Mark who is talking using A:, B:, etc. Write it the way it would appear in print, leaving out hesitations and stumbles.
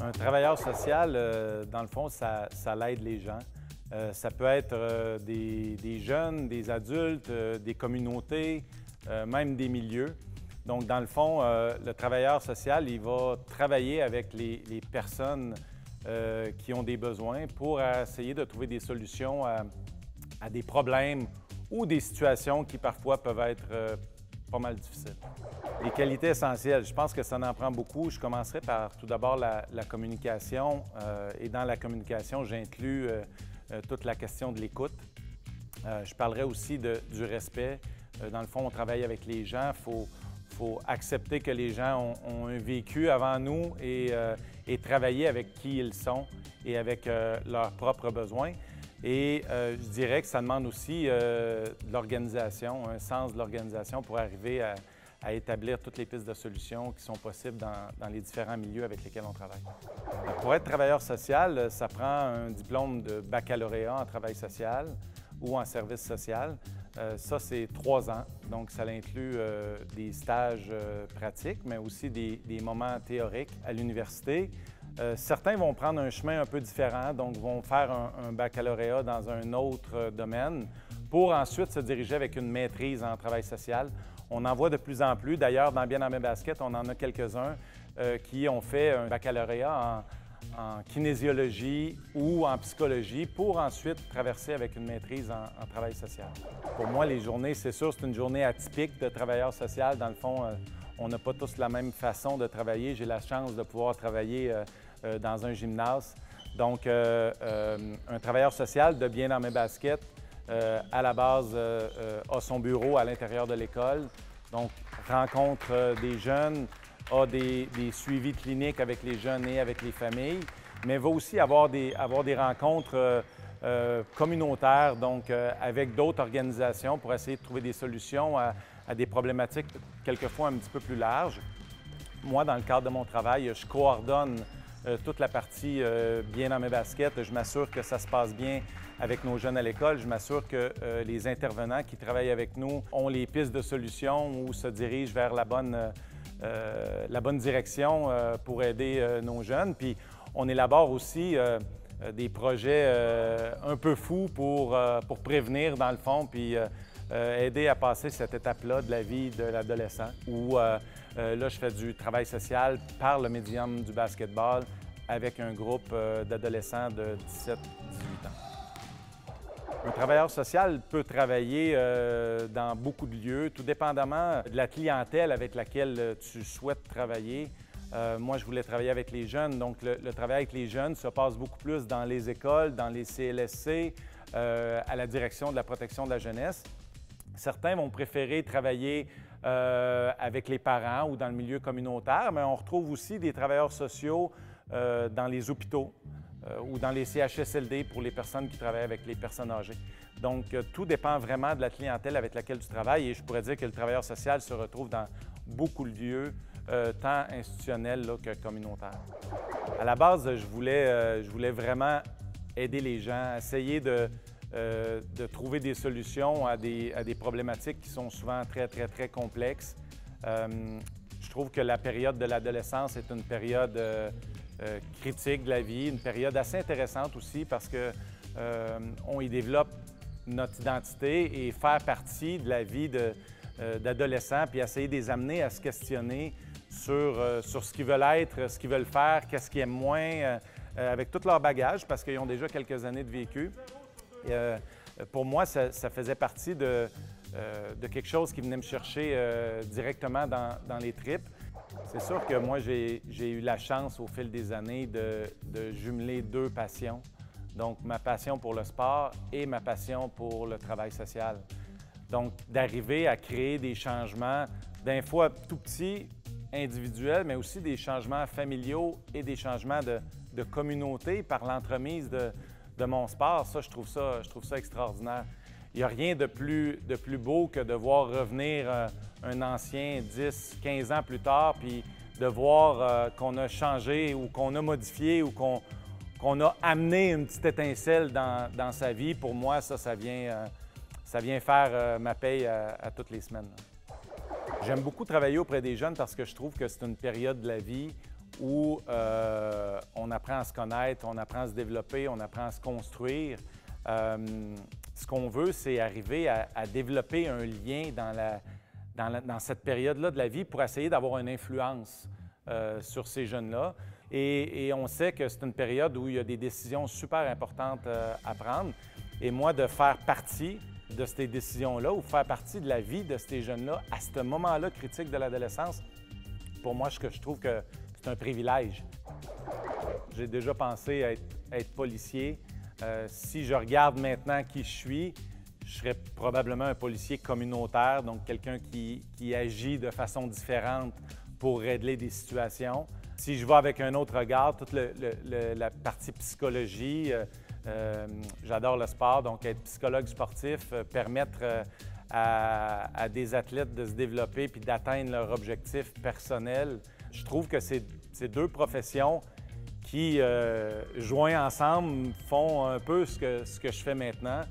A: Un travailleur social, dans le fond, ça l'aide les gens. Ça peut être des jeunes, des adultes, des communautés, même des milieux. Donc, dans le fond, le travailleur social, il va travailler avec les personnes qui ont des besoins pour essayer de trouver des solutions à des problèmes ou des situations qui parfois peuvent être pas mal difficiles. Les qualités essentielles, je pense que ça en prend beaucoup. Je commencerai par tout d'abord la communication. Et dans la communication, j'inclus toute la question de l'écoute. Je parlerai aussi du respect. Dans le fond, on travaille avec les gens. Il faut accepter que les gens ont un vécu avant nous et travailler avec qui ils sont et avec leurs propres besoins. Et je dirais que ça demande aussi de l'organisation, un sens de l'organisation pour arriver à établir toutes les pistes de solutions qui sont possibles dans les différents milieux avec lesquels on travaille. Pour être travailleur social, ça prend un diplôme de baccalauréat en travail social ou en service social. Ça, c'est 3 ans, donc ça inclut des stages pratiques, mais aussi des moments théoriques à l'université. Certains vont prendre un chemin un peu différent, donc vont faire un baccalauréat dans un autre domaine pour ensuite se diriger avec une maîtrise en travail social. On en voit de plus en plus. D'ailleurs, dans Bien dans mes baskets, on en a quelques-uns qui ont fait un baccalauréat en kinésiologie ou en psychologie pour ensuite traverser avec une maîtrise en travail social. Pour moi, les journées, c'est sûr, c'est une journée atypique de travailleur social. Dans le fond, on n'a pas tous la même façon de travailler. J'ai la chance de pouvoir travailler dans un gymnase. Donc, un travailleur social de Bien dans mes baskets, à la base, a son bureau à l'intérieur de l'école. Donc, rencontre des jeunes, a des suivis cliniques avec les jeunes et avec les familles, mais va aussi avoir des rencontres communautaires, donc avec d'autres organisations pour essayer de trouver des solutions à des problématiques quelquefois un petit peu plus larges. Moi, dans le cadre de mon travail, je coordonne toute la partie Bien dans mes baskets. Je m'assure que ça se passe bien avec nos jeunes à l'école. Je m'assure que les intervenants qui travaillent avec nous ont les pistes de solutions ou se dirigent vers la bonne direction pour aider nos jeunes. Puis on élabore aussi des projets un peu fous pour prévenir, dans le fond, puis aider à passer cette étape-là de la vie de l'adolescent, où là, je fais du travail social par le médium du basketball avec un groupe d'adolescents de 17-18 ans. Un travailleur social peut travailler dans beaucoup de lieux, tout dépendamment de la clientèle avec laquelle tu souhaites travailler. Moi, je voulais travailler avec les jeunes, donc le travail avec les jeunes se passe beaucoup plus dans les écoles, dans les CLSC, à la direction de la protection de la jeunesse. Certains vont préférer travailler avec les parents ou dans le milieu communautaire, mais on retrouve aussi des travailleurs sociaux dans les hôpitaux ou dans les CHSLD pour les personnes qui travaillent avec les personnes âgées. Donc, tout dépend vraiment de la clientèle avec laquelle tu travailles et je pourrais dire que le travailleur social se retrouve dans beaucoup de lieux, tant institutionnels là, que communautaires. À la base, je voulais vraiment aider les gens, essayer de trouver des solutions à des problématiques qui sont souvent très, très, très complexes. Je trouve que la période de l'adolescence est une période critique de la vie, une période assez intéressante aussi parce qu'on y développe notre identité et faire partie de la vie d'adolescents, puis essayer de les amener à se questionner sur ce qu'ils veulent être, ce qu'ils veulent faire, qu'est-ce qu'ils aiment moins, avec tout leur bagage parce qu'ils ont déjà quelques années de vécu. Pour moi, ça faisait partie de quelque chose qui venait me chercher directement dans les tripes. C'est sûr que moi, j'ai eu la chance au fil des années de jumeler 2 passions. Donc, ma passion pour le sport et ma passion pour le travail social. Donc, d'arriver à créer des changements, d'un fois tout petits, individuels, mais aussi des changements familiaux et des changements de communauté par l'entremise de mon sport, ça, je trouve ça extraordinaire. Il n'y a rien de plus beau que de voir revenir un ancien 10, 15 ans plus tard, puis de voir qu'on a changé ou qu'on a modifié ou qu'on a amené une petite étincelle dans sa vie. Pour moi, ça vient faire ma paye à toutes les semaines. J'aime beaucoup travailler auprès des jeunes parce que je trouve que c'est une période de la vie où on apprend à se connaître, on apprend à se développer, on apprend à se construire. Ce qu'on veut, c'est arriver à développer un lien dans cette période-là de la vie pour essayer d'avoir une influence sur ces jeunes-là. Et on sait que c'est une période où il y a des décisions super importantes à prendre. Et moi, de faire partie de ces décisions-là ou faire partie de la vie de ces jeunes-là à ce moment-là critique de l'adolescence, pour moi, je trouve que c'est un privilège. J'ai déjà pensé à être policier. Si je regarde maintenant qui je serais probablement un policier communautaire, donc quelqu'un qui agit de façon différente pour régler des situations. Si je vais avec un autre regard, toute la partie psychologie, j'adore le sport, donc être psychologue sportif, permettre à des athlètes de se développer puis d'atteindre leur objectif personnel. Je trouve que c'est deux professions qui, joints ensemble, font un peu ce que je fais maintenant.